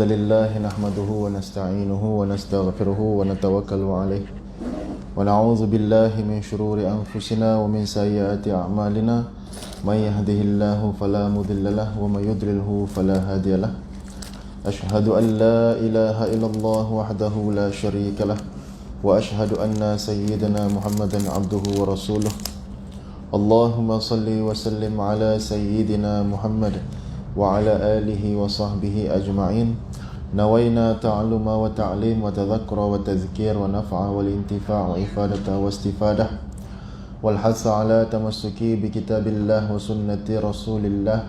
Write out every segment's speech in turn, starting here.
لله نحمده ونستعينه ونستغفره ونتوكل عليه ونعوذ بالله من شرور أنفسنا ومن سيئات أعمالنا من يهده الله فلا مضل له ومن يضلله فلا هادي له أشهد أن لا إله إلا الله وحده لا شريك له وأشهد أن سيدنا محمدا عبده ورسوله اللهم صل وسلم على سيدنا محمد وعلى آله وصحبه أجمعين نوينا تعلم وتعليم وتذكر وتذكير ونفع والانتفاع وإفادة واستفادة والحث على تمسك بكتاب الله وسنة رسول الله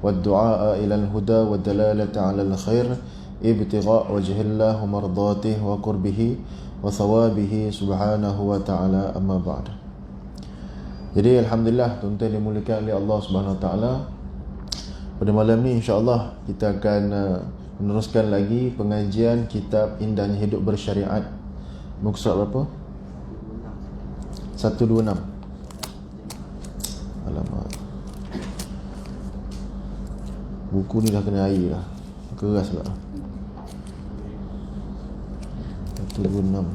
والدعاء إلى الهدى والدلالة على الخير ابتغاء وجه الله ومرضاته وقربه وثوابه سبحانه وتعالى أما بعد. Jadi alhamdulillah tuan-tuan dimuliakan oleh Allah Subhanahu Wa Taala. Pada malam ni insya-Allah kita akan meneruskan lagi pengajian kitab Indahnya Hidup Bersyariat. Muka surat berapa? 126. Alamak. Buku ni dah kena air dah. Keras pula. 126.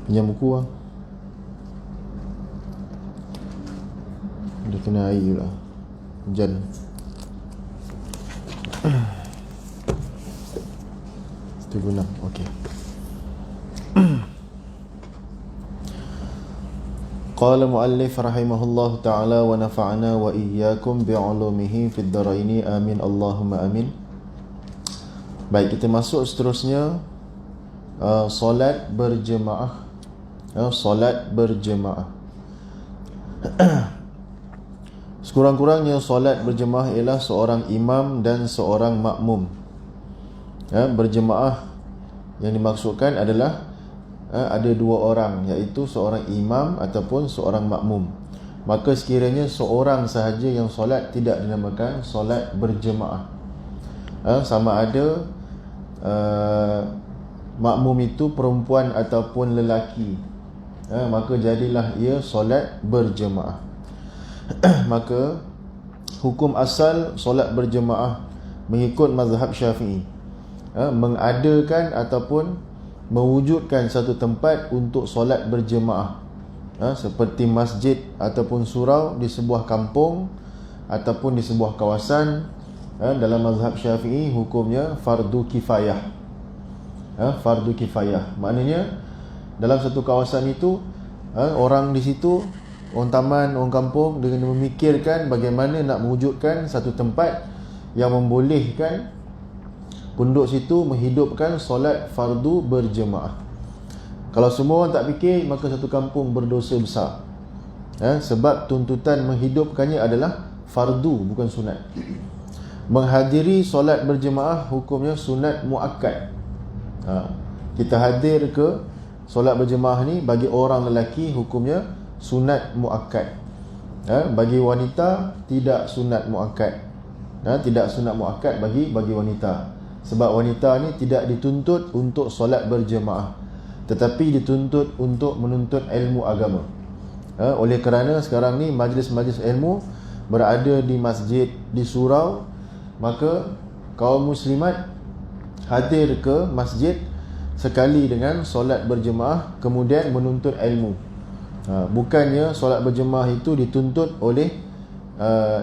Pinjam buku lah. Dah kena air lah. Hujan. Itu guna. Okey. Qala muallif rahimahullah ta'ala wa nafa'ana wa iyyakum bi'ulumihi fid dharaini amin Allahumma amin. Baik, kita masuk seterusnya solat berjemaah. Solat berjemaah. Sekurang-kurangnya solat berjemaah ialah seorang imam dan seorang makmum. Berjemaah yang dimaksudkan adalah ada dua orang, iaitu seorang imam ataupun seorang makmum. Maka sekiranya seorang sahaja yang solat tidak dinamakan solat berjemaah. Sama ada makmum itu perempuan ataupun lelaki, maka jadilah ia solat berjemaah. Maka hukum asal solat berjemaah mengikut mazhab Syafi'i, mengadakan ataupun mewujudkan satu tempat untuk solat berjemaah, seperti masjid ataupun surau di sebuah kampung ataupun di sebuah kawasan. Dalam mazhab Syafi'i hukumnya fardu kifayah. Fardu kifayah maknanya dalam satu kawasan itu orang di situ, orang taman, orang kampung, dengan memikirkan bagaimana nak mewujudkan satu tempat yang membolehkan penduduk situ menghidupkan solat fardu berjemaah. Kalau semua orang tak fikir, maka satu kampung berdosa besar, sebab tuntutan menghidupkannya adalah fardu, bukan sunat. Menghadiri solat berjemaah hukumnya sunat muakkad. Kita hadir ke solat berjemaah ni bagi orang lelaki hukumnya sunat muakkad. Bagi wanita tidak sunat muakkad. Tidak sunat muakkad bagi wanita. Sebab wanita ni tidak dituntut untuk solat berjemaah, tetapi dituntut untuk menuntut ilmu agama. Oleh kerana sekarang ni majlis-majlis ilmu berada di masjid, di surau, maka kaum muslimat hadir ke masjid sekali dengan solat berjemaah kemudian menuntut ilmu. Bukannya solat berjemaah itu dituntut oleh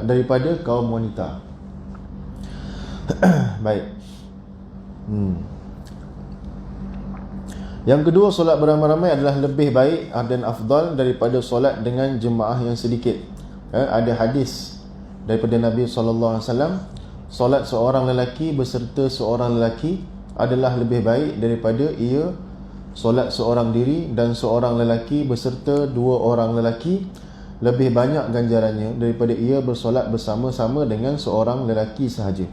daripada kaum wanita. Baik. Yang kedua, solat beramai-ramai adalah lebih baik dan afdal daripada solat dengan jemaah yang sedikit. Ada hadis daripada Nabi SAW, solat seorang lelaki beserta seorang lelaki adalah lebih baik daripada ia solat seorang diri, dan seorang lelaki beserta dua orang lelaki lebih banyak ganjarannya daripada ia bersolat bersama-sama dengan seorang lelaki sahaja.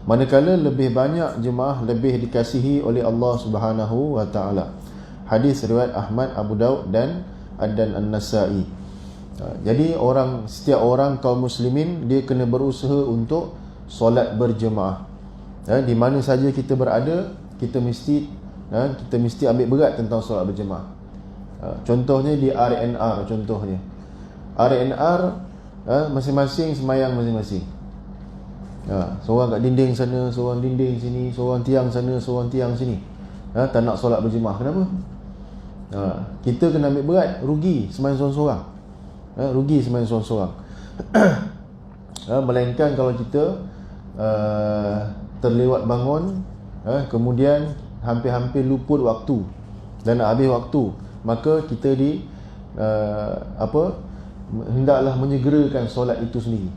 Manakala lebih banyak jemaah lebih dikasihi oleh Allah Subhanahu Wa Taala. Hadis riwayat Ahmad, Abu Daud dan An-Nasa'i. Jadi setiap orang kaum muslimin dia kena berusaha untuk solat berjemaah. Di mana saja kita berada, kita mesti ambil berat tentang solat berjemaah. Contohnya di RNR, contohnya RNR masing-masing semayang masing-masing. Seorang kat dinding sana, seorang dinding sini, seorang tiang sana, seorang tiang sini. Tak nak solat berjemaah. Kenapa? Kita kena ambil berat, rugi sembahyang seorang-seorang. Rugi sembahyang seorang-seorang. Melainkan kalau kita terlewat bangun, kemudian hampir-hampir luput waktu dan nak habis waktu, maka kita hendaklah menyegerakan solat itu sendiri.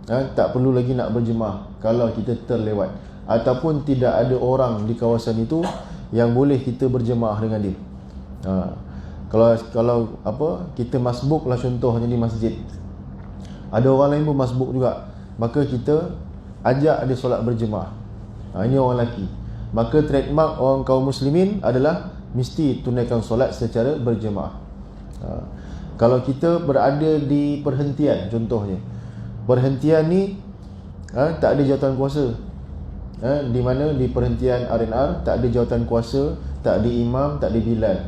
Tak perlu lagi nak berjemaah kalau kita terlewat ataupun tidak ada orang di kawasan itu yang boleh kita berjemaah dengan dia. Kalau kita masbuk lah, contohnya di masjid ada orang lain pun masbuk juga, maka kita ajak dia solat berjemaah. Ini orang lelaki, maka trademark orang kaum muslimin adalah mesti tunaikan solat secara berjemaah. Kalau kita berada di perhentian, contohnya perhentian ni tak ada jawatan kuasa, di mana di perhentian R&R tak ada jawatan kuasa, tak ada imam, tak ada bilal,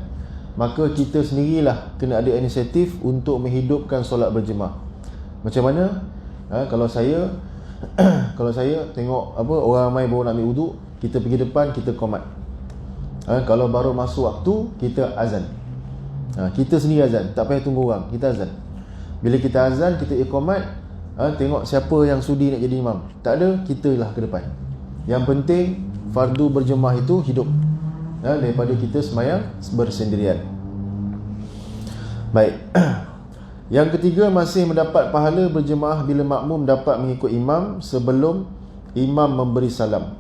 maka kita sendirilah kena ada inisiatif untuk menghidupkan solat berjemaah. Macam mana? Kalau saya tengok orang ramai baru nak ambil wuduk, kita pergi depan, kita qomat. Kalau baru masuk waktu, kita azan. Kita sendiri azan, tak payah tunggu orang, kita azan. Bila kita azan, kita iqamat, tengok siapa yang sudi nak jadi imam. Tak ada, kita lah ke depan. Yang penting fardu berjemaah itu hidup, daripada kita sembahyang bersendirian. Baik. Yang ketiga, masih mendapat pahala berjemaah bila makmum dapat mengikut imam sebelum imam memberi salam.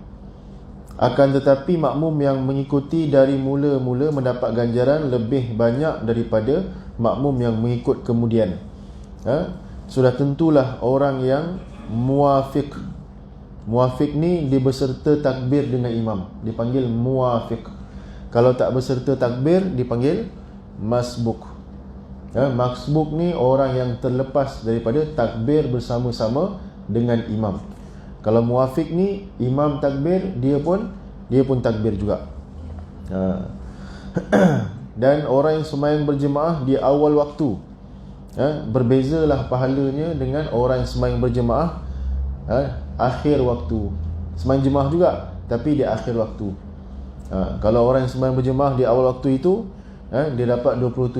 Akan tetapi makmum yang mengikuti dari mula-mula mendapat ganjaran lebih banyak daripada makmum yang mengikut kemudian. Sudah tentulah orang yang muafiq. Muafiq ni dia berserta takbir dengan imam, dipanggil muafiq. Kalau tak berserta takbir, dipanggil masbuk. Masbuk ni orang yang terlepas daripada takbir bersama-sama dengan imam. Kalau muafiq ni, imam takbir, dia pun takbir juga. Dan orang yang sembahyang berjemaah di awal waktu, berbezalah pahalanya dengan orang yang sembahyang berjemaah akhir waktu. Sembahyang jemaah juga, tapi di akhir waktu. Kalau orang yang sembahyang berjemaah di awal waktu itu, dia dapat 27.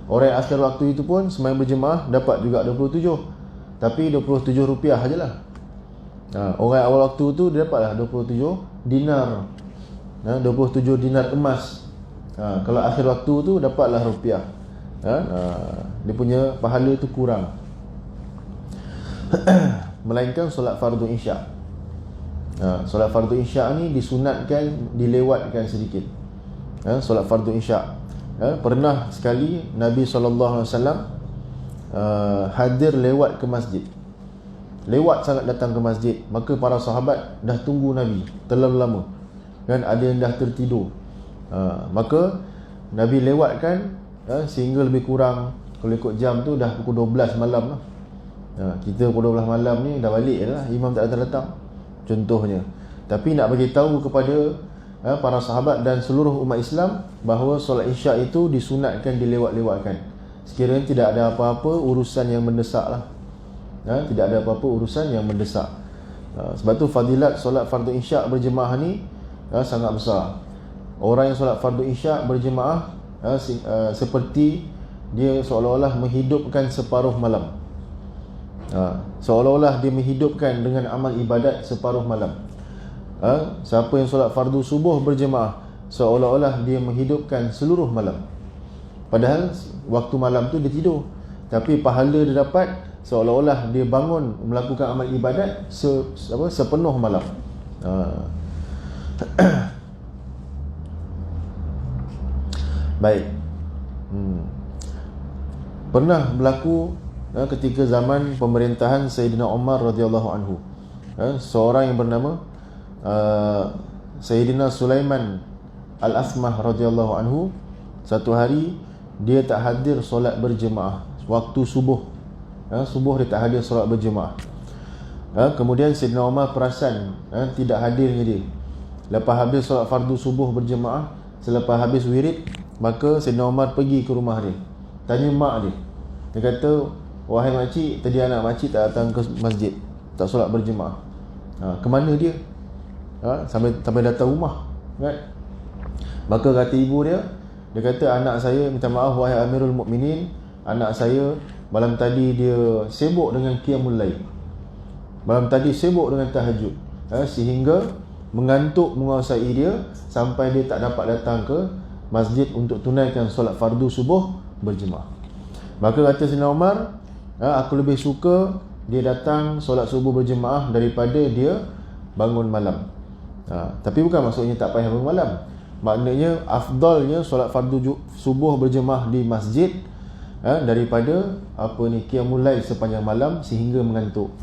Orang yang akhir waktu itu pun sembahyang berjemaah dapat juga 27, tapi 27 rupiah sajalah. Orang yang awal waktu tu dia dapatlah 27 dinar, 27 dinar emas. Kalau akhir waktu tu dapatlah rupiah. Dia punya pahala tu kurang. Melainkan solat fardu isyak. Solat fardu isyak ni disunatkan, dilewatkan sedikit. Solat fardu isyak, pernah sekali Nabi SAW hadir lewat ke masjid. Lewat sangat datang ke masjid, maka para sahabat dah tunggu Nabi terlalu lama, kan ada yang dah tertidur. Maka Nabi lewatkan, sehingga lebih kurang, kalau ikut jam tu dah pukul 12 malam lah. Kita pukul 12 malam ni dah balik lah, imam tak datang-datang contohnya. Tapi nak bagi tahu kepada para sahabat dan seluruh umat Islam bahawa solat isyak itu disunatkan dilewat-lewatkan, sekiranya tidak ada apa-apa urusan yang mendesak lah. Tidak ada apa-apa urusan yang mendesak. Sebab tu fadilat solat fardu isyak berjemaah ni sangat besar. Orang yang solat fardu isyak berjemaah seperti dia seolah-olah menghidupkan separuh malam. Seolah-olah dia menghidupkan dengan amal ibadat separuh malam. Siapa yang solat fardu subuh berjemaah, seolah-olah dia menghidupkan seluruh malam. Padahal waktu malam tu dia tidur, tapi pahala dia dapat seolah-olah dia bangun melakukan amal ibadat sepenuh malam. Baik. Pernah berlaku ketika zaman pemerintahan Sayyidina Umar radhiyallahu anhu, seorang yang bernama Sayyidina Sulaiman Al-Asmah radhiyallahu anhu, satu hari dia tak hadir solat berjemaah waktu subuh. Subuh dia tak hadir solat berjemaah. Kemudian Sayyidina Umar perasan tidak hadirnya dia. Lepas habis solat fardu subuh berjemaah, selepas habis wirid, maka Sayyidina Umar pergi ke rumah dia, tanya mak dia. Dia kata, "Wahai makcik, tadi anak makcik tak datang ke masjid, tak solat berjemaah." Ke mana dia? Sampai datang rumah, kan? Maka kata ibu dia kata, anak saya minta maaf wahai Amirul Mukminin, anak saya malam tadi dia sibuk dengan qiyamul lail, malam tadi sibuk dengan tahajud, sehingga mengantuk menguasai dia sampai dia tak dapat datang ke masjid untuk tunaikan solat fardu subuh berjemaah. Maka kata Sayyidina Umar, aku lebih suka dia datang solat subuh berjemaah daripada dia bangun malam. Tapi bukan maksudnya tak payah bangun malam. Maknanya afdalnya solat fardu subuh berjemaah di masjid daripada qiyamul lail sepanjang malam sehingga mengantuk.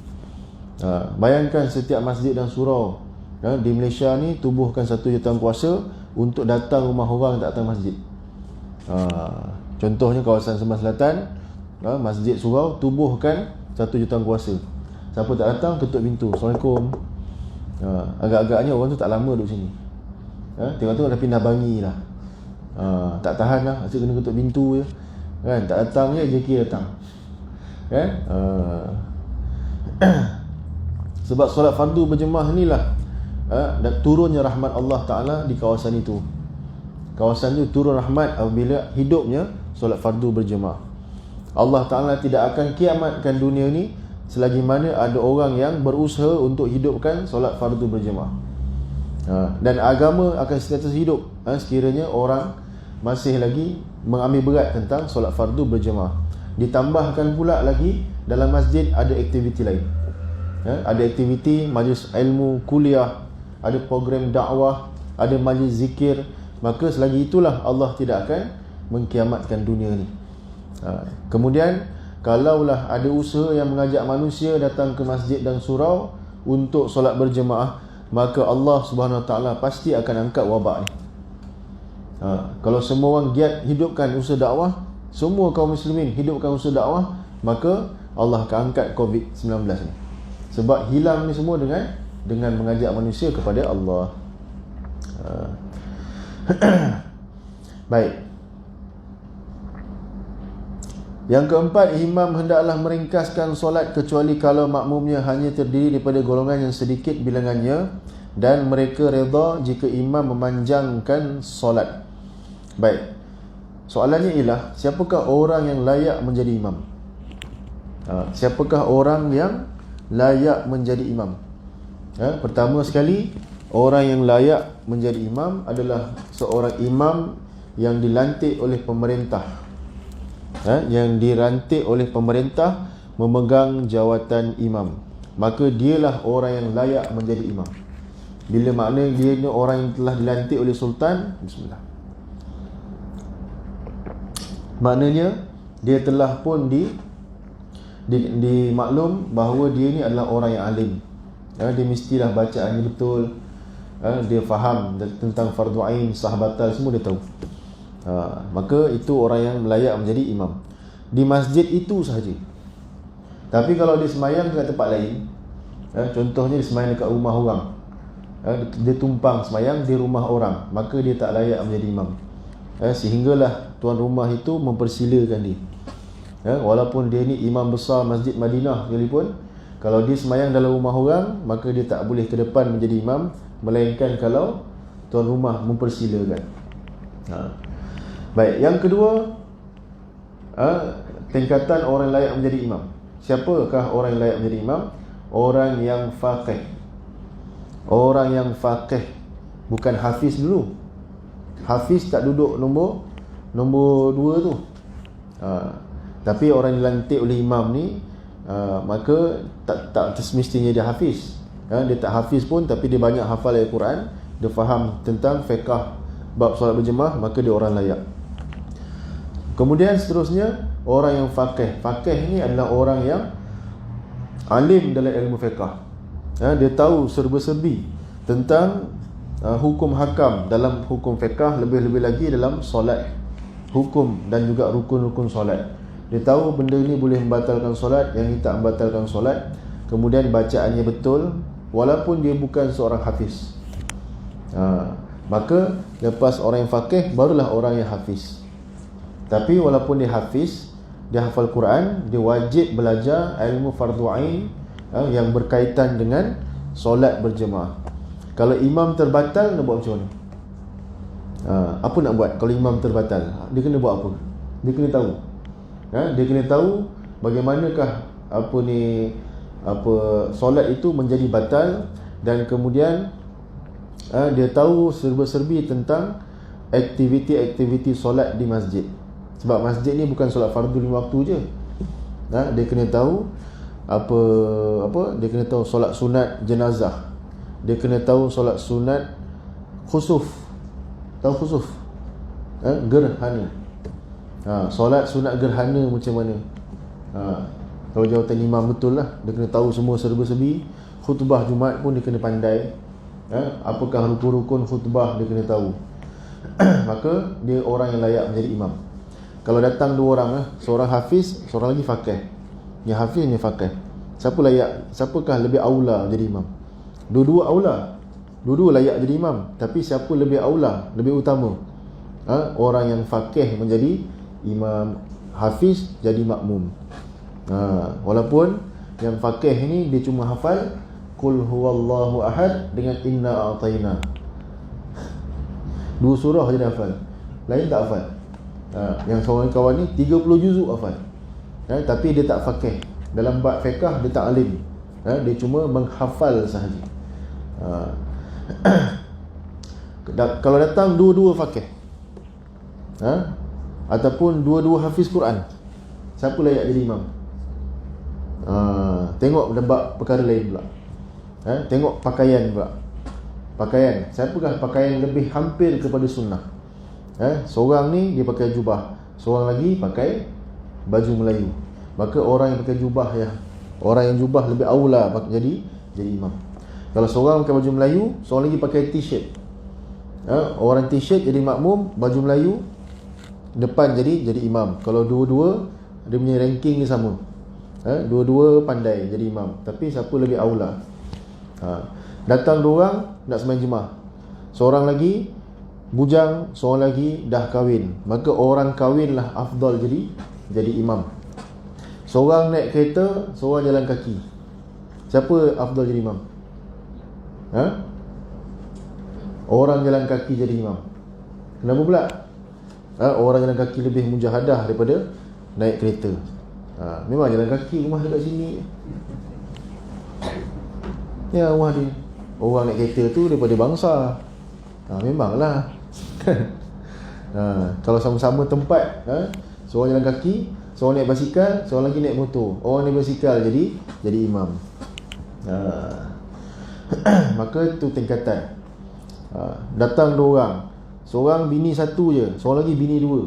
Bayangkan setiap masjid dan surau di Malaysia ni tubuhkan 1 jutaan puasa untuk datang rumah orang tak datang masjid. Contohnya kawasan Sembah Selatan, masjid surau tubuhkan 1 jutaan puasa. Siapa tak datang tutup pintu. Assalamualaikum. Agak-agaknya orang tu tak lama duduk sini. Tengok-tengok dah pindah bangi lah. Tak tahan lah, asyik kena tutup pintu je, kan? Tak datang je JK datang, kan? Sebab solat fardu berjemaah ni lah dan turunnya rahmat Allah Ta'ala di kawasan itu. Kawasan itu turun rahmat apabila hidupnya solat fardu berjemaah. Allah Ta'ala tidak akan kiamatkan dunia ni selagi mana ada orang yang berusaha untuk hidupkan solat fardu berjemaah. Dan agama akan sentiasa hidup sekiranya orang masih lagi mengambil berat tentang solat fardu berjemaah. Ditambahkan pula lagi dalam masjid ada aktiviti lain, ada aktiviti majlis ilmu, kuliah, ada program dakwah, ada majlis zikir. Maka selagi itulah Allah tidak akan mengkiamatkan dunia ni. Kemudian kalaulah ada usaha yang mengajak manusia datang ke masjid dan surau untuk solat berjemaah, maka Allah Subhanahu Wa Taala pasti akan angkat wabak ni. Kalau semua orang giat hidupkan usaha dakwah, semua kaum muslimin hidupkan usaha dakwah, maka Allah akan angkat COVID-19 ni. Sebab hilang ni semua dengan mengajak manusia kepada Allah. Baik. Yang keempat, imam hendaklah meringkaskan solat kecuali kalau makmumnya hanya terdiri daripada golongan yang sedikit bilangannya dan mereka redha jika imam memanjangkan solat. Baik. Soalannya ialah, siapakah orang yang layak menjadi imam? Siapakah orang yang layak menjadi imam? Pertama sekali, orang yang layak menjadi imam adalah seorang imam yang dilantik oleh pemerintah, yang dirantik oleh pemerintah memegang jawatan imam. Maka dialah orang yang layak menjadi imam. Bila makna dia ni orang yang telah dilantik oleh sultan, bismillah, maknanya dia telah pun dimaklum bahawa dia ni adalah orang yang alim. Dia mestilah bacaannya betul, dia faham tentang fardu ain, sah batal, semua dia tahu. Maka itu orang yang layak menjadi imam di masjid itu sahaja. Tapi kalau dia semayang ke tempat lain, contohnya dia semayang dekat rumah orang, dia tumpang semayang di rumah orang, maka dia tak layak menjadi imam. Sehinggalah tuan rumah itu mempersilakan dia, walaupun dia ni imam besar Masjid Madinah sekalipun, kalau dia semayang dalam rumah orang, maka dia tak boleh ke depan menjadi imam, melainkan kalau tuan rumah mempersilakan. Baik, yang kedua, tingkatan orang layak menjadi imam. Siapakah orang yang layak menjadi imam? Orang yang faqih. Orang yang faqih, bukan hafiz dulu. Hafiz tak duduk nombor 2 tu. Tapi orang yang dilantik oleh imam ni, maka tak semestinya dia hafiz. Dia tak hafiz pun, tapi dia banyak hafal Al-Quran, dia faham tentang fiqh bab solat berjemaah, maka dia orang layak. Kemudian seterusnya, orang yang faqih. Faqih ni adalah orang yang alim dalam ilmu fiqh. Dia tahu serba-serbi tentang hukum hakam dalam hukum fiqh, lebih-lebih lagi dalam solat, hukum dan juga rukun-rukun solat. Dia tahu benda ni boleh membatalkan solat, yang ni tak membatalkan solat. Kemudian bacaannya betul, walaupun dia bukan seorang hafiz. Maka lepas orang yang faqih, barulah orang yang hafiz. Tapi walaupun dia hafiz, dia hafal Quran, dia wajib belajar ilmu fardu ain yang berkaitan dengan solat berjemaah. Kalau imam terbatal, nak buat macam mana? Apa nak buat kalau imam terbatal? Dia kena buat apa? Dia kena tahu. Dia kena tahu bagaimanakah solat itu menjadi batal, dan kemudian dia tahu serba-serbi tentang aktiviti-aktiviti solat di masjid. Sebab masjid ni bukan solat fardu 5 waktu je. Dia kena tahu dia kena tahu solat sunat jenazah. Dia kena tahu solat sunat khusuf. Tahu khusuf? Gerhana. Solat sunat gerhana macam mana? Kalau jawatan imam betul lah, dia kena tahu semua serba-serbi. Khutbah Jumaat pun dia kena pandai. Apakah rukun-rukun khutbah dia kena tahu. Maka dia orang yang layak menjadi imam. Kalau datang dua orang, seorang hafiz, seorang lagi faqih. Yang hafiz ni faqih. Siapakah lebih aula jadi imam? Dua-dua aula. Dua-dua layak jadi imam. Tapi siapa lebih aula, lebih utama? Orang yang faqih menjadi imam, hafiz jadi makmum. Walaupun yang faqih ni dia cuma hafal Qul huwallahu ahad dengan inna a'tayna. 2 surah je dia hafal, lain tak hafal. Yang seorang kawan ni 30 juzuk hafal. Tapi dia tak faqih. Dalam bab fiqh dia tak alim. Dia cuma menghafal sahaja. Kalau datang dua-dua faqih, ataupun dua-dua hafiz Quran, siapa layak jadi imam? Tengok bab perkara lain pula. Tengok pakaian pula. Pakaian, siapakah pakaian lebih hampir kepada sunnah? Seorang ni dia pakai jubah, seorang lagi pakai baju Melayu. Maka orang yang pakai jubah, orang yang jubah lebih aula jadi imam. Kalau seorang pakai baju Melayu, seorang lagi pakai t-shirt, orang t-shirt jadi makmum, baju Melayu depan jadi imam. Kalau dua-dua dia punya ranking ni sama, dua-dua pandai jadi imam. Tapi siapa lebih aula? Datang dua orang nak sembahyang jemaah, seorang lagi bujang, seorang lagi dah kahwin. Maka orang kahwin lah afdal jadi imam. Seorang naik kereta, seorang jalan kaki. Siapa afdal jadi imam? Orang jalan kaki jadi imam. Kenapa pula? Orang jalan kaki lebih mujahadah daripada naik kereta. Memang jalan kaki, rumah dekat sini. Ya, rumah dia. Orang naik kereta tu daripada bangsa. Memanglah. Kalau sama-sama tempat, seorang jalan kaki, seorang naik basikal, seorang lagi naik motor. Orang naik basikal jadi imam. Maka tu tingkatan. Datang dua orang, seorang bini satu je, seorang lagi bini dua.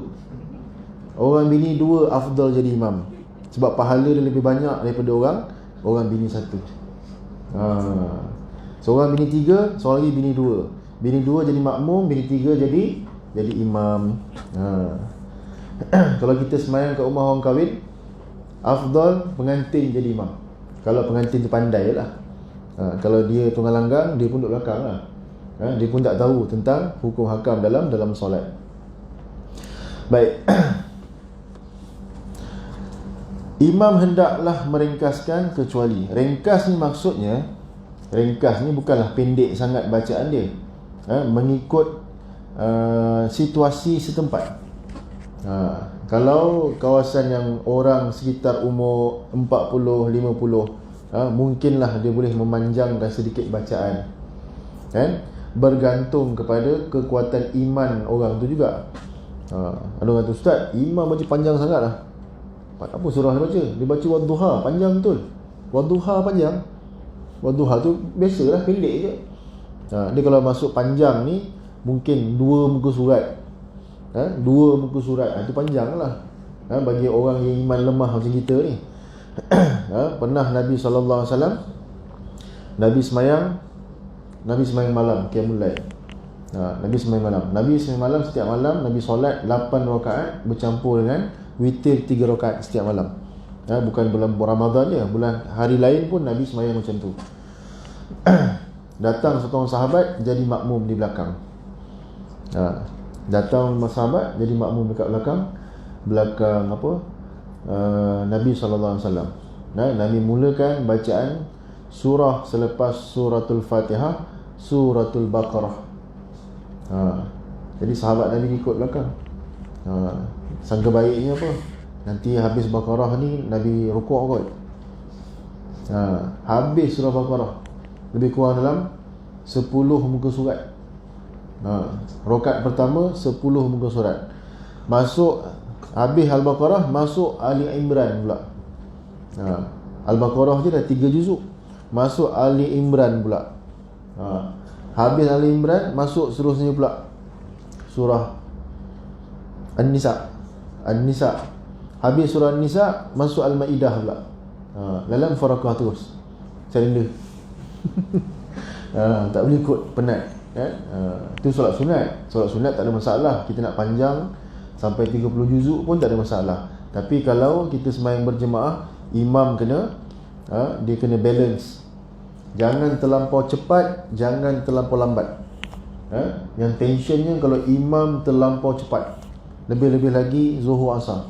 Orang bini dua afdal jadi imam, sebab pahala dia lebih banyak daripada orang bini satu. Seorang bini tiga, seorang lagi bini dua. Bini dua jadi makmum, bini tiga jadi imam. Kalau kita sembahyang kat rumah orang kahwin, afdal pengantin jadi imam. Kalau pengantin tu pandai lah. Kalau dia tunggal langgang, dia pun duduk belakang lah. Dia pun tak tahu tentang hukum hakam dalam solat. Baik. Imam hendaklah meringkaskan kecuali. Ringkas ni maksudnya, ringkas ni bukanlah pendek sangat bacaan dia, mengikut situasi setempat. Kalau kawasan yang orang sekitar umur 40-50, mungkinlah dia boleh memanjangkan sedikit bacaan, kan? Bergantung kepada kekuatan iman orang tu juga. Ada orang tu, ustaz, imam baca panjang sangat lah. Apa surah dia baca? Dia baca wadduha, panjang betul. Wadduha panjang. Wadduha tu biasalah, pendek je. Dia kalau masuk panjang ni, mungkin 2 muka surat. 2 muka surat, itu panjang lah. Bagi orang yang iman lemah macam kita ni. Pernah Nabi SAW, Nabi semayang malam, qiyamul lail. Nabi semayang malam. Nabi semayang malam setiap malam. Nabi solat 8 rakaat bercampur dengan witir 3 rakaat setiap malam. Bukan bulan Ramadan je, bulan hari lain pun Nabi semayang macam tu. Datang seorang sahabat jadi makmum di belakang. Datang sahabat jadi makmum dekat belakang Nabi SAW. Nabi mulakan bacaan surah selepas suratul Fatihah, suratul Baqarah. Jadi sahabat Nabi ikut belakang. Sangka baiknya apa? Nanti habis Baqarah ni Nabi rukuk kot. Habis surah Baqarah, lebih kurang dalam 10 muka surat. Rakaat pertama 10 muka surat. Masuk habis Al-Baqarah, masuk Ali Imran pula. Al-Baqarah je dah 3 juzuk, masuk Ali Imran pula. Habis Ali Imran, masuk seterusnya pula surah An-Nisa. Habis surah An-Nisa, masuk Al-Maidah pula. Dalam farakah terus. Calendar. Tak boleh ikut, penat kan? Itu solat sunat. Solat sunat tak ada masalah, kita nak panjang sampai 30 juzuk pun tak ada masalah. Tapi kalau kita sembahyang berjemaah, imam kena dia kena balance. Jangan terlampau cepat, jangan terlampau lambat. Yang tensionnya kalau imam terlampau cepat. Lebih-lebih lagi zuhur asar.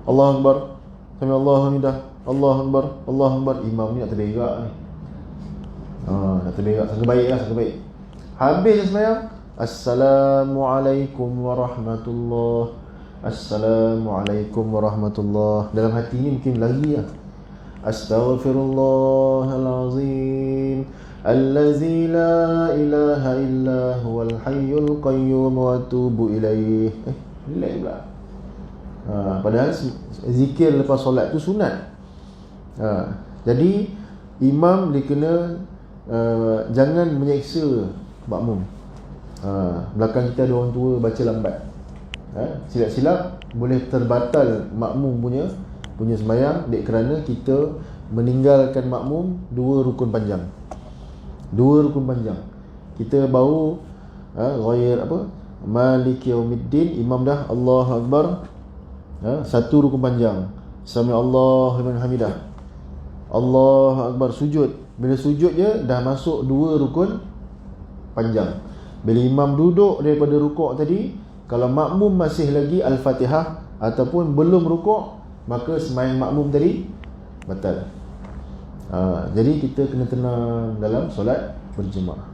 Allahu Akbar, sami Allahu hamidah, Allahu Akbar, Allahu Akbar. Imam ni nak terberak ni. Nak terberak, sangka baik lah, sangka baik. Habis sembahyang, Assalamualaikum warahmatullahi, Assalamualaikum warahmatullahi. Dalam hati ni mungkin lagi lah, Astaghfirullahalazim Allazi la ilaha illa huwal hayyul qayyum wa atubu ilaih. Relax pula. Padahal zikir lepas solat tu sunat. Jadi imam dia kena jangan menyeksa makmum. Belakang kita ada orang tua baca lambat, silap-silap boleh terbatal makmum punya sembahyang, dek kerana kita meninggalkan makmum dua rukun panjang. Kita baru ghair apa, Maliki Yaumiddin, imam dah Allahu Akbar, satu rukun panjang, Sami Allahu liman hamidah, Allahu Akbar, sujud. Bila sujud je dah masuk dua rukun panjang. Bila imam duduk daripada rukuk tadi, kalau makmum masih lagi Al-Fatihah ataupun belum rukuk, maka sembahyang makmum tadi batal. Jadi kita kena tenang dalam solat berjemaah.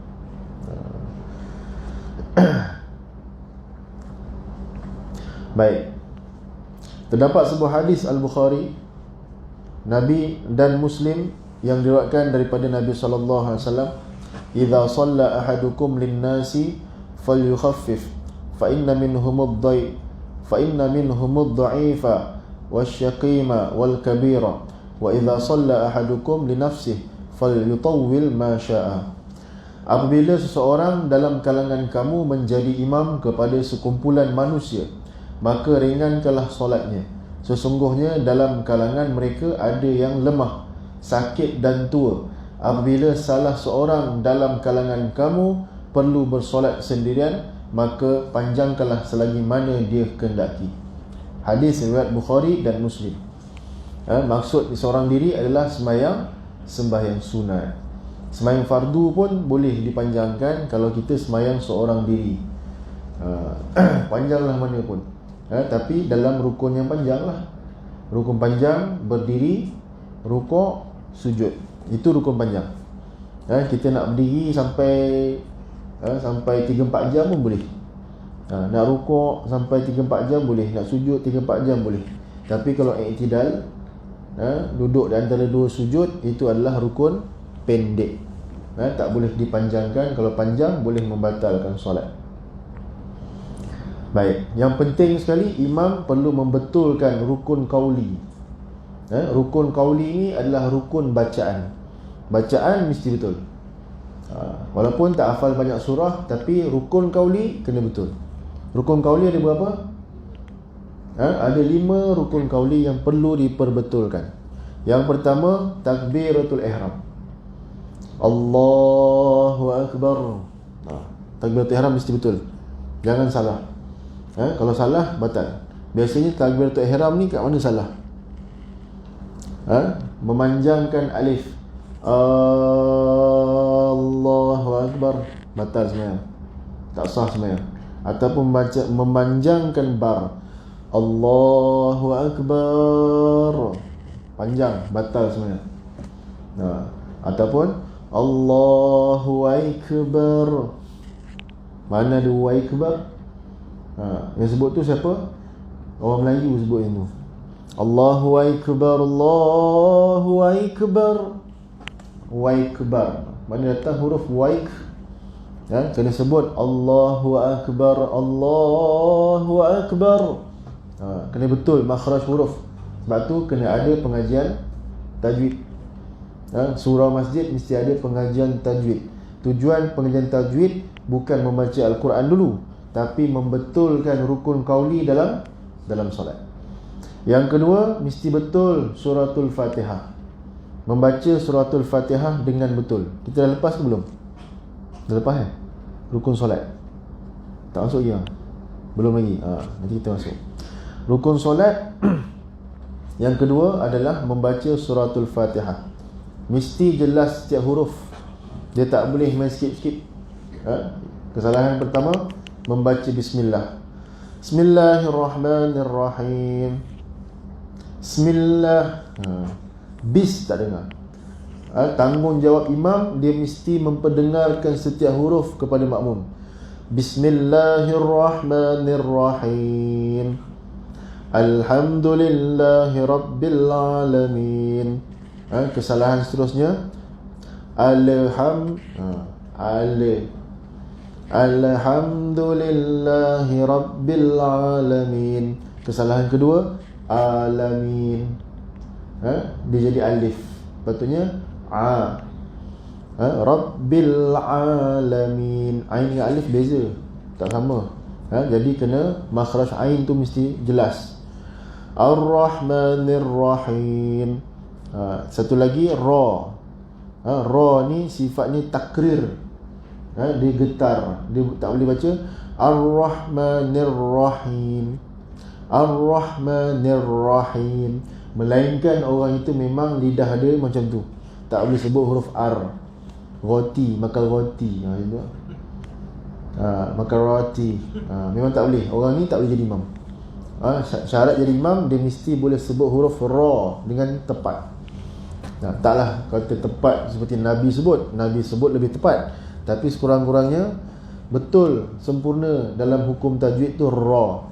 Baik. Terdapat sebuah hadis Al-Bukhari, Nabi dan Muslim yang diriwayatkan daripada Nabi sallallahu alaihi wasallam, "Idza shalla ahadukum lin-nasi falyukhaffif fa inna minhum ad-dha'ifa wasyaqima wal kabira wa idza shalla ahadukum li nafsihi falyutawwil ma syaa." Apabila seseorang dalam kalangan kamu menjadi imam kepada sekumpulan manusia, maka ringankanlah solatnya. Sesungguhnya dalam kalangan mereka ada yang lemah, sakit dan tua. Apabila salah seorang dalam kalangan kamu perlu bersolat sendirian, maka panjangkanlah selagi mana dia kehendaki. Hadis riwayat Bukhari dan Muslim. Maksud seorang diri adalah sembahyang sunat. Sembahyang fardu pun boleh dipanjangkan kalau kita sembahyang seorang diri. Panjanglah mana pun. Tapi dalam rukun yang panjang lah. Rukun panjang, berdiri, rukuk, sujud. Itu rukun panjang. Kita nak berdiri sampai 3-4 jam pun boleh. Nak rukuk sampai 3-4 jam boleh. Nak sujud 3-4 jam boleh. Tapi kalau i'tidal, duduk di antara dua sujud, itu adalah rukun pendek. Tak boleh dipanjangkan. Kalau panjang boleh membatalkan solat. Baik, yang penting sekali, imam perlu membetulkan rukun qauli. Rukun qauli ini adalah rukun bacaan. Bacaan mesti betul. Walaupun tak hafal banyak surah, tapi rukun qauli kena betul. Rukun qauli ada berapa? Ada 5 rukun qauli yang perlu diperbetulkan. Yang pertama, takbiratul ihram. Allahu Akbar. Takbiratul ihram mesti betul. Jangan salah. Kalau salah, batal. Biasanya takbiratul ihram ni kat mana salah? Memanjangkan alif, Allahu Akbar, batal semayang, tak sah semayang. Ataupun memanjangkan bar, Allahu Akbar, panjang, batal semayang. Ataupun Allahu Akbar. Mana ada Akbar? Yang sebut tu siapa? Orang Melayu sebut yang tu. Allahu Akbar, Allahu Akbar. Akbar. Mana datang huruf Waik? Kena sebut Allahu Akbar, Allahu Akbar. Kena betul makhraj huruf. Sebab tu kena ada pengajian tajwid. Surau masjid mesti ada pengajian tajwid. Tujuan pengajian tajwid bukan membaca Al-Quran dulu, tapi membetulkan rukun qauli dalam solat. Yang kedua, mesti betul suratul Fatihah. Membaca suratul Fatihah dengan betul. Kita dah lepas ke belum? Dah lepas rukun solat. Tak masuk lagi belum lagi. Nanti kita masuk rukun solat. Yang kedua adalah membaca suratul Fatihah. Mesti jelas setiap huruf. Dia tak boleh main skip-skip. Kesalahan pertama, membaca bismillah. Bismillahirrahmanirrahim. Bismillah. Bis tak dengar. Tanggungjawab imam, dia mesti memperdengarkan setiap huruf kepada makmum. Bismillahirrahmanirrahim. Alhamdulillahi Rabbil Alamin. Kesalahan seterusnya, Alhamdulillahi Rabbil Alamin. Kesalahan kedua, Alamin. Dia jadi alif. Patutnya Rabbil Alamin. Ain dengan alif beza, tak sama. Jadi kena makhraj ain tu mesti jelas. Ar-Rahmanir-Rahim. Satu lagi Ra. Ra ni sifat ni takrir. Dia getar. Dia tak boleh baca Ar-Rahmanir-Rahim. Ar-Rahmanir-Rahim. Melainkan orang itu memang lidah dia macam tu, tak boleh sebut huruf R. Roti, makan roti. Makan roti. Memang tak boleh. Orang ni tak boleh jadi imam. Syarat jadi imam, dia mesti boleh sebut huruf Ra dengan tepat. Taklah kata tepat seperti Nabi sebut. Nabi sebut lebih tepat, tapi sekurang-kurangnya betul, sempurna dalam hukum tajwid tu Ra.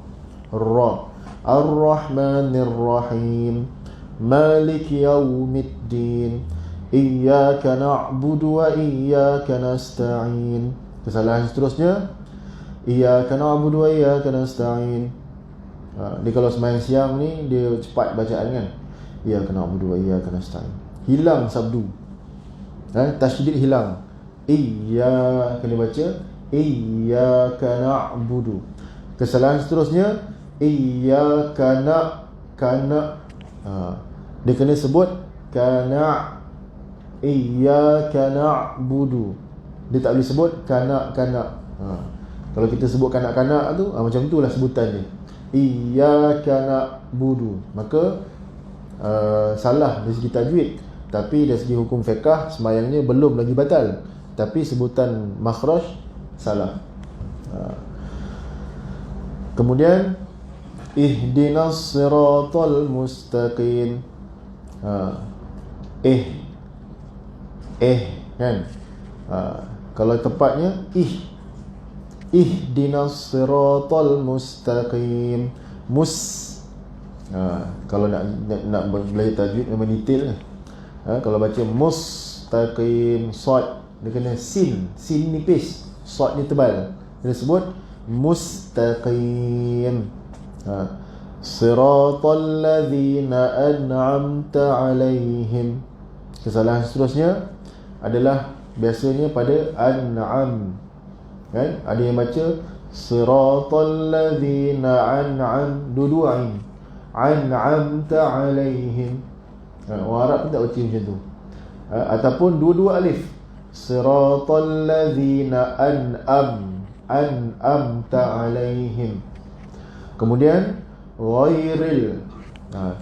Ar-Rahmanir-Rahim. Malik Yaumiddin. Iyyaka na'budu wa iyyaka nasta'in. Kesalahan seterusnya, Iyyaka na'budu wa iyyaka nasta'in. Dia kalau sembahyang siang ni, dia cepat bacaan kan. Iyyaka na'budu wa iyyaka nasta'in. Hilang sabdu. Tasydid hilang. Kena baca Iyyaka na'budu. Kesalahan seterusnya, Iyyaka dia kena sebut Iyyaka na'budu. Dia tak boleh sebut kanak-kanak. Kalau kita sebut kanak-kanak tu, macam tu lah sebutan dia. Iyyaka na'budu. Maka salah dari segi tajwid, tapi dari segi hukum fiqh sembahyangnya belum lagi batal, tapi sebutan makhraj salah. Kemudian ihdinas siratal mustaqim. Kan? Kalau tepatnya ihdinas siratal mustaqim. Kalau nak belajar tajwid memang detail. Kalau baca mustaqim, sad dia kena sin nipis, sad ni tebal. Dia sebut mustaqim. Siratal ladzina an'amta alaihim. Kesalahan seterusnya adalah biasanya pada an'am. Kan? Ada yang baca siratal ladzina dua ain. An'amta alaihim. Orang Arab pun tak baca macam tu. Ataupun dua-dua alif. Siratal ladzina an'amta alaihim. Kemudian ghairil.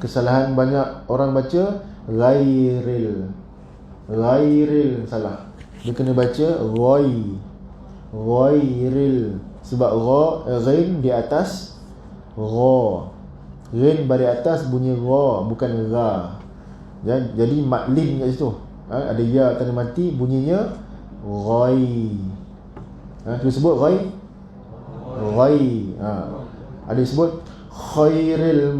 Kesalahan banyak orang baca ghairil salah. Dia kena baca ghairil. Sebab ghain di atas gha. Ghain bari atas bunyi gha, bukan gha. Jadi maklin kat situ. Ada ya tanda mati, bunyinya ghai. Kita sebut ghai. Ada sebut khairil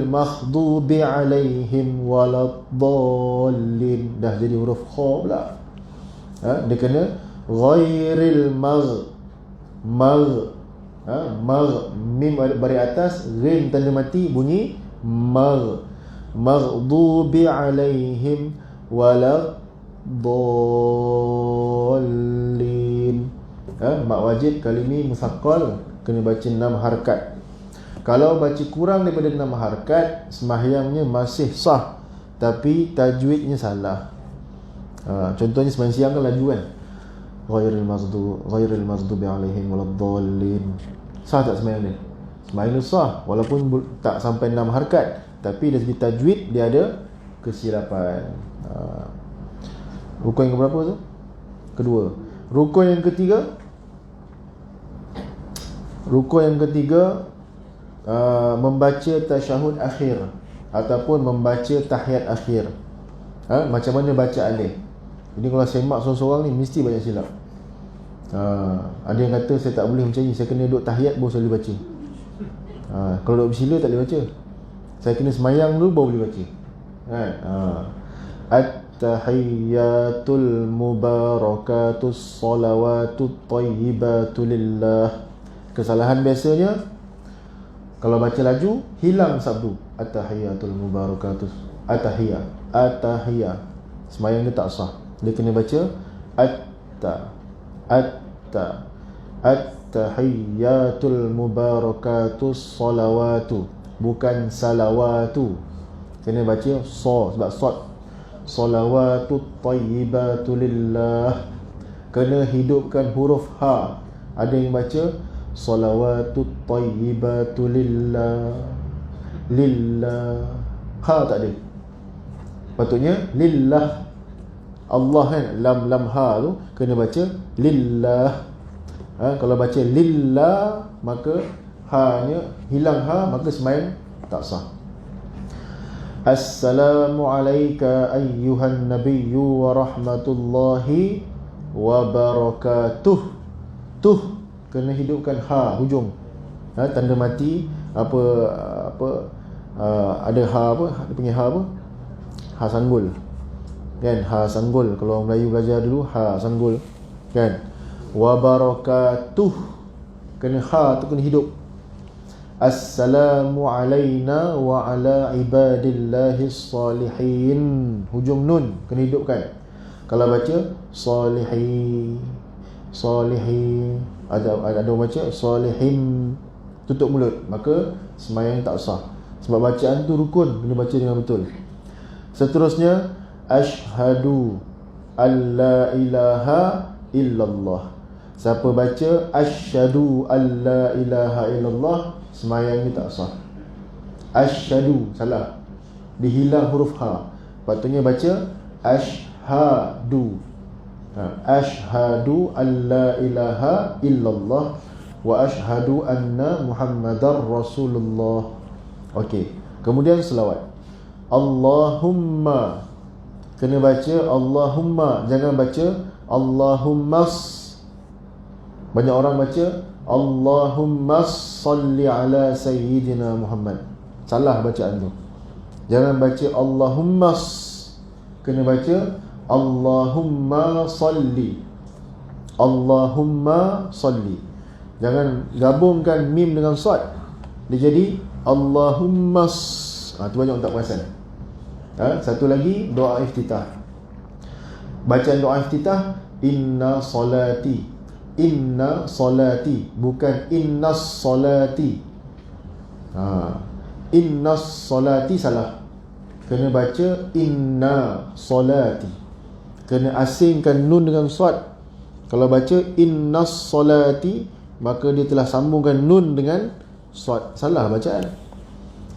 maghdubi alaihim waladdallin. Dah jadi huruf kha pula. Dia kena ghairil mim baris atas, ghain tanda mati, bunyi maghdubi alaihim waladdallin. Mak wajib kali ni musaqqal, kena baca 6 harakat. Kalau baca kurang daripada 6 harakat, sembahyangnya masih sah, tapi tajwidnya salah. Contohnya sembahyang siang kan laju kan, ghairil maghdubi alaihim waladdallin. Sah tak sembahyang dia? Sembahyang dia sah, walaupun tak sampai 6 harakat, tapi dari segi tajwid dia ada kesilapan. Rukun yang berapa tu? Kedua. Rukun yang ketiga, membaca tasyahud akhir ataupun membaca tahiyat akhir. Macam mana baca alif? Jadi kalau semak seorang-seorang ni mesti banyak silap. Ada yang kata saya tak boleh macam ni, saya kena duduk tahiyat baru saya boleh baca. Kalau duduk bersila tak boleh baca. Saya kena semayang dulu baru boleh baca. At-tahiyyatul mubarakatus salawatut thayyibatu lillah. Kesalahan biasanya kalau baca laju hilang sabdu at-tahiyyatul mubarakatus, at-tahiyyah. Semayang dia tak sah. Dia kena baca at-tahiyyatul mubarakatus salawatu, bukan salawatu. Kena baca sebab salawatut thayyibatu lillah. Kena hidupkan huruf ha. Ada yang baca salawatut thayyibatu lillah. Ha tak ada. Patutnya lillah. Allah kan, lam ha tu kena baca lillah. Kalau baca lillah maka ha-nya hilang ha, maka sembahyang tak sah. Assalamu alayka ayyuhan nabiyyu wa rahmatullahi wa barakatuh. Tuh kena hidupkan ha hujung. Tanda mati ada ha apa? Dia punya ha apa? Ha sanggul. Kan, ha sanggul. Kalau orang Melayu belajar dulu, ha sanggul. Kan? Wa barakatuh. Kena ha tu kena hidup. Assalamu alayna wa ala ibadillahis salihin. Hujung nun kena hidupkan. Kalau baca salihi, ada baca salihin, tutup mulut, maka sembahyang tak sah. Sebab bacaan tu rukun, kena baca dengan betul. Seterusnya, asyhadu alla ilaha illallah. Siapa baca asyhadu alla ilaha illallah, sembahyang ni tak sah. Asyhadu salah, dihilang huruf ha. Patutnya baca asyhadu. Asyhadu alla ilaha illallah wa asyhadu anna muhammadar rasulullah. Okey. Kemudian selawat. Allahumma. Kena baca Allahumma, jangan baca Allahummas. Banyak orang baca Allahumma salli ala sayyidina Muhammad. Salah bacaan tu. Jangan baca Allahummas, kena baca Allahumma salli. Allahumma salli. Jangan gabungkan mim dengan sad, dia jadi Allahummas. Tu banyak orang tak perasan. Satu lagi, doa iftitah. Bacaan doa iftitah, inna salati. Inna salati, bukan innas salati. Innas salati salah. Kena baca inna salati. Kena asingkan nun dengan sad. Kalau baca innas salati, maka dia telah sambungkan nun dengan sad. Salah bacaan.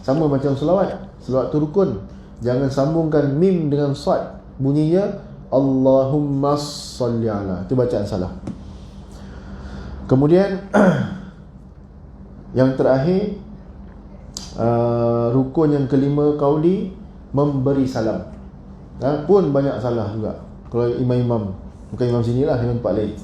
Sama macam selawat. Selawat tu rukun. Jangan sambungkan mim dengan sad. Bunyinya Allahumma salli ala. Itu bacaan salah. Kemudian yang terakhir, Rukun yang kelima qauli, memberi salam. Pun banyak salah juga kalau imam-imam, bukan imam sini lah, imam tempat lain.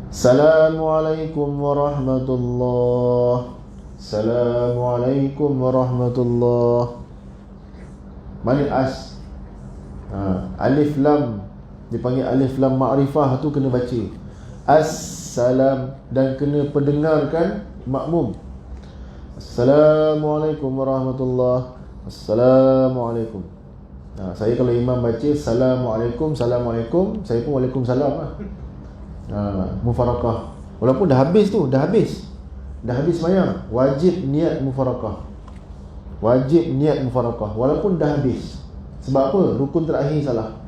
Assalamualaikum warahmatullahi. Assalamualaikum warahmatullahi. Mana as? Alif lam, dipanggil alif lam ma'rifah tu kena baca assalam, dan kena pendengarkan makmum. Assalamualaikum warahmatullahi. Assalamualaikum. Saya kalau imam baca Assalamualaikum, Assalamualaikum, saya pun Waalaikumsalam lah. Mufarakah. Walaupun dah habis tu, dah habis semayang, wajib niat mufarakah. Wajib niat mufarakah walaupun dah habis. Sebab apa? Rukun terakhir salah.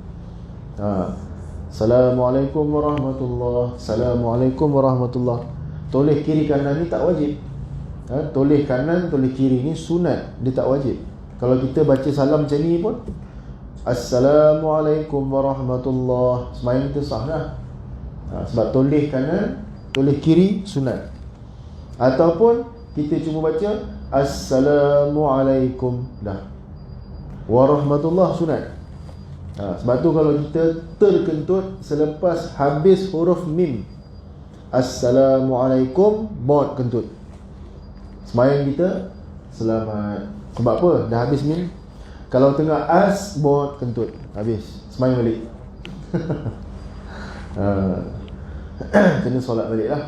Assalamualaikum warahmatullahi. Assalamualaikum warahmatullahi. Toleh kiri kanan ni tak wajib. Toleh kanan, toleh kiri ni sunat, dia tak wajib. Kalau kita baca salam macam ni pun Assalamualaikum warahmatullahi, semayang kita sah dah. Sebab toleh kanan, toleh kiri sunat. Ataupun kita cuma baca Assalamualaikum dah, warahmatullahi sunat. Sebab tu kalau kita terkentut selepas habis huruf mim, Assalamualaikum, bod kentut, semayang kita selamat. Sebab apa? Dah habis mim. Kalau tengah as, bod kentut, habis, semayang balik. Kena solat balik lah.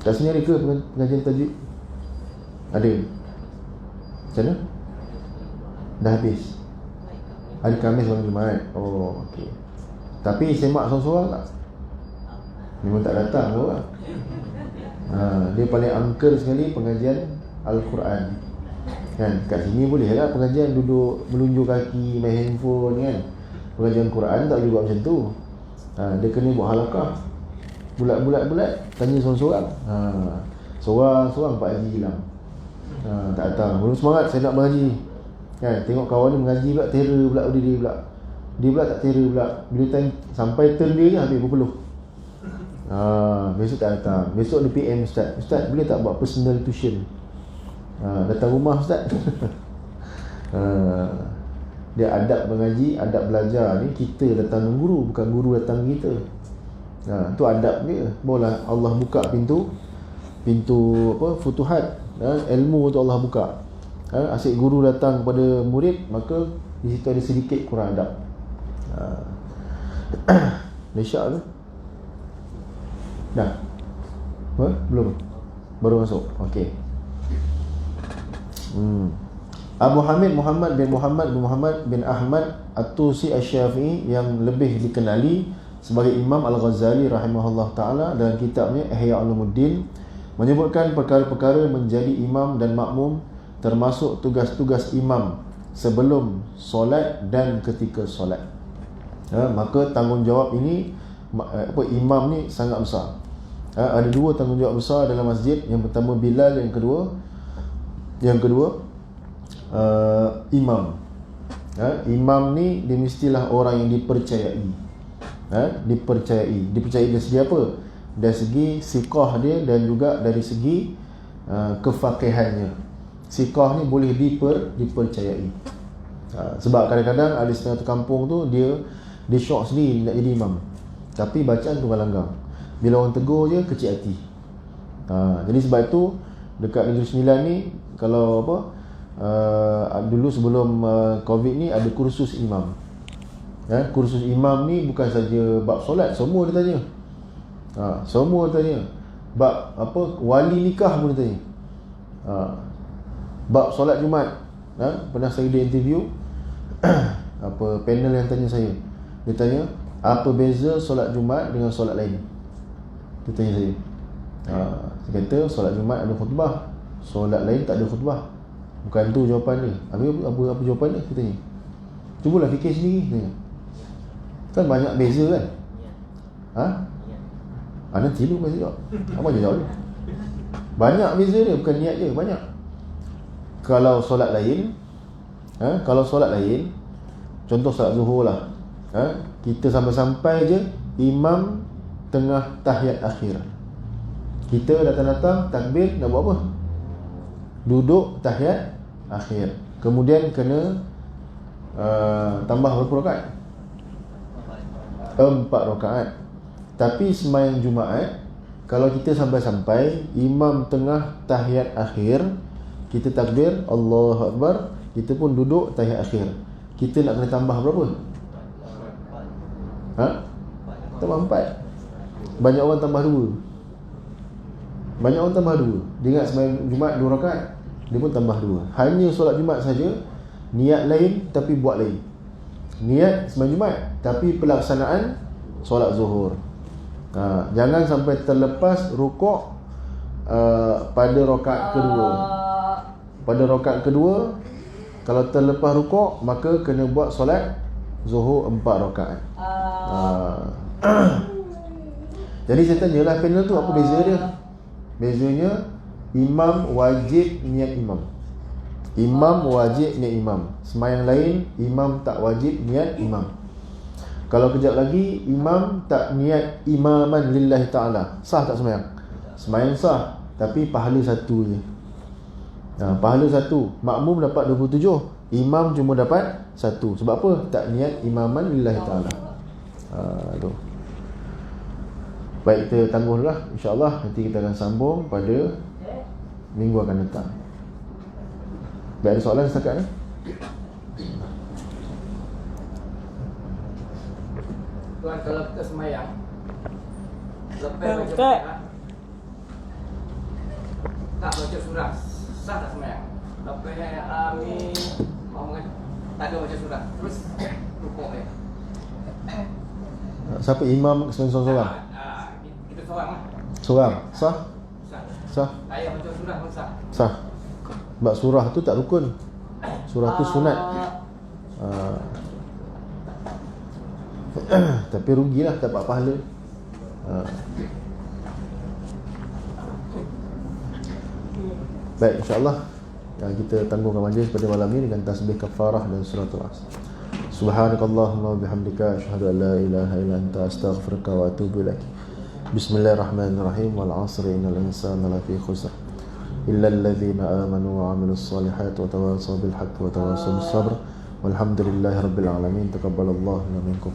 Kat sini ada ke pengajian tajwid? Ada. Macam mana? Dah habis. Hari Khamis malam Jumaat. Oh, okey. Tapi semak seorang-seorang tak? Memang tak datang tu lah. Dia paling angker sekali pengajian Al-Quran. Kan? Kat sini boleh lah pengajian duduk melunjuk kaki, main handphone kan. Pengajian Quran tak juga macam tu. Dia kena buat halakah, bulat-bulat tanya seorang-seorang. Seorang-seorang Pak Haji hilang. Tak datang. Belum semangat saya nak mengaji kan. Tengok kawan dia mengaji pula, terror pula dia pula. Dia pula tak terror pula. Bila time sampai turn dia je habis berpeluh. Besok tak datang. Besok dia PM Ustaz, Ustaz boleh tak buat personal tuition? Datang rumah Ustaz. Dia adab mengaji, adab belajar ni kita datang dengan guru, bukan guru datang kita. Tu adab dia. Barulah Allah buka pintu apa, futuhat, ilmu tu Allah buka. Asyik guru datang kepada murid, maka di situ ada sedikit kurang adab. Lesyak ke? Dah? Belum? Baru masuk? Okey. Abu Hamid Muhammad bin Ahmad At-Tusi Asy-Syafi'i, yang lebih dikenali sebagai Imam Al-Ghazali rahimahullah ta'ala, dalam kitabnya Ihya Ulumuddin, menyebutkan perkara-perkara menjadi imam dan makmum, termasuk tugas-tugas imam sebelum solat dan ketika solat. Maka tanggungjawab ini, imam ni sangat besar. Ada dua tanggungjawab besar dalam masjid. Yang pertama Bilal, yang kedua imam. Imam ni dia mestilah orang yang dipercayai. Dipercayai dari segi apa? Dari segi siqah dia, dan juga dari segi kefaqihannya. Siqah ni boleh dipercayai. Sebab kadang-kadang ada setengah kampung tu dia syok sendiri nak jadi imam, tapi bacaan tu langgang. Bila orang tegur je kecil hati. Jadi sebab itu dekat Negeri Sembilan ni, kalau apa, dulu sebelum Covid ni ada kursus imam. Kursus imam ni bukan saja bab solat, semua dia tanya. Semua dia tanya. Bab apa, wali nikah pun dia tanya. Bab solat Jumaat. Pernah saya dia interview apa panel yang tanya saya. Dia tanya, apa beza solat Jumaat dengan solat lain? Dia tanya saya. Saya kata solat Jumaat ada khutbah, solat lain tak ada khutbah. Bukan tu jawapan dia. Apa jawapan dia? Kita tanya. Cubalah fikir sendiri tanya. Kan banyak beza kan? Nanti lu masih jawab. Apa je jawab lu? Banyak beza dia, bukan niat je, banyak. Kalau solat lain, contoh solat Zuhur lah. Kita sampai-sampai je imam tengah tahiyat akhir. Kita datang-datang takbir nak buat apa? Duduk tahiyat akhir. Kemudian kena tambah berapa rakaat? 4 rakaat. Tapi sembahyang Jumaat, kalau kita sampai-sampai imam tengah tahiyat akhir, kita takbir Allahu Akbar, kita pun duduk tahiyat akhir, kita nak kena tambah berapa? Tambah 4. Banyak orang tambah 2. Banyak orang tambah 2. Dia ingat sembahyang Jumaat 2 rakaat, dia pun tambah 2. Hanya solat Jumaat saja, niat lain tapi buat lain. Niat sembahyang Jumaat tapi pelaksanaan solat Zuhur. Jangan sampai terlepas rukuk pada rakaat kedua. Pada rakaat kedua, kalau terlepas rukuk, maka kena buat solat Zuhur 4 rakaat. Jadi saya tanyalah panel tu, apa beza dia? Bezanya, imam wajib niat imam. Imam wajib niat imam. Sembahyang lain, imam tak wajib niat imam. Kalau kejap lagi, imam tak niat imaman lillahi ta'ala, sah tak sembahyang? Sembahyang sah, tapi pahala 1 je. Pahala 1. Makmum dapat 27, imam cuma dapat 1. Sebab apa? Tak niat imaman lillahi ta'ala. Tu. Baik, kita tangguh dulu lah. InsyaAllah nanti kita akan sambung pada minggu akan datang. Baik, ada soalan setakat ni? Tuan, kalau kita semayang lepas baca surah, tak baca surah, sah tak semayang? Lepas amin, tak ada baca surah, terus rukuk dia. Siapa imam seorang-seorang? Kita seorang lah. Seorang? Sah? Sah? Ayah baca surah pun sah. Sah. Sebab surah tu tak rukun. Surah tu sunat. Tapi rugilah, tak dapat pahala. Baik, insyaAllah kita tangguhkan majlis pada malam ini dengan tasbih kafarah dan suratul Asr. Subhanakallahumma wa bihamdika asyhadu an la ilaha illa anta astaghfiruka wa atubu ilaik. Bismillahirrahmanirrahim. Wal 'asri innal insana lafi khusr illa alladhina amanu wa 'amilus solihati wa tawassaw bil haqqi wa tawassaw bis sabr. Walhamdulillahi rabbil alamin. Taqabbalallahu minkum.